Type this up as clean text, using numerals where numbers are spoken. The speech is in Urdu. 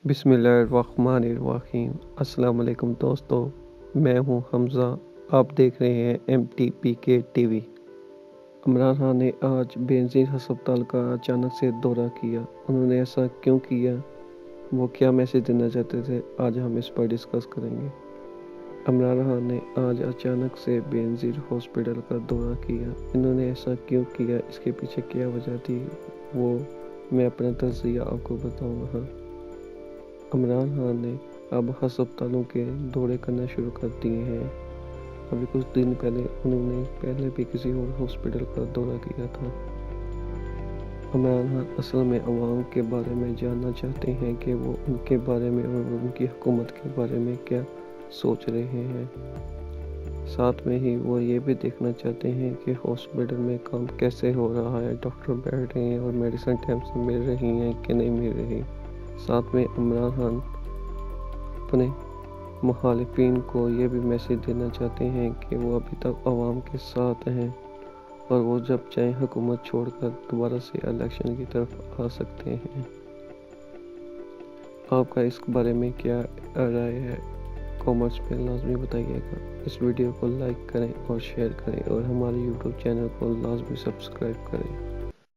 بسم اللہ الرحمن الرحیم۔ السلام علیکم دوستو، میں ہوں حمزہ، آپ دیکھ رہے ہیں MTPK TV۔ عمران خان نے آج بینظیر ہسپتال کا اچانک سے دورہ کیا۔ انہوں نے ایسا کیوں کیا؟ وہ کیا میسیج دینا چاہتے تھے؟ آج ہم اس پر ڈسکس کریں گے۔ عمران خان نے آج اچانک سے بینظیر ہسپتال کا دورہ کیا۔ انہوں نے ایسا کیوں کیا؟ اس کے پیچھے کیا وجہ تھی؟ وہ میں اپنا تجزیہ آپ کو بتاؤں گا۔ عمران خان نے اب ہسپتالوں کے دورے کرنا شروع کر دیے ہیں۔ ابھی کچھ دن پہلے انہوں نے پہلے بھی کسی اور ہسپتال کا دورہ کیا تھا۔ عمران خان اصل میں عوام کے بارے میں جاننا چاہتے ہیں کہ وہ ان کے بارے میں اور ان کی حکومت کے بارے میں کیا سوچ رہے ہیں۔ ساتھ میں ہی وہ یہ بھی دیکھنا چاہتے ہیں کہ ہسپتال میں کام کیسے ہو رہا ہے، ڈاکٹر بیٹھ رہے ہیں اور میڈیسن ٹائم سے مل رہی ہیں کہ نہیں مل رہی۔ ساتھ میں عمران خان اپنے مخالفین کو یہ بھی میسیج دینا چاہتے ہیں کہ وہ ابھی تک عوام کے ساتھ ہیں اور وہ جب چاہیں حکومت چھوڑ کر دوبارہ سے الیکشن کی طرف آ سکتے ہیں۔ آپ کا اس بارے میں کیا رائے ہے؟ کامنٹس میں لازمی بتائیے گا۔ اس ویڈیو کو لائک کریں اور شیئر کریں اور ہمارے YouTube چینل کو لازمی سبسکرائب کریں۔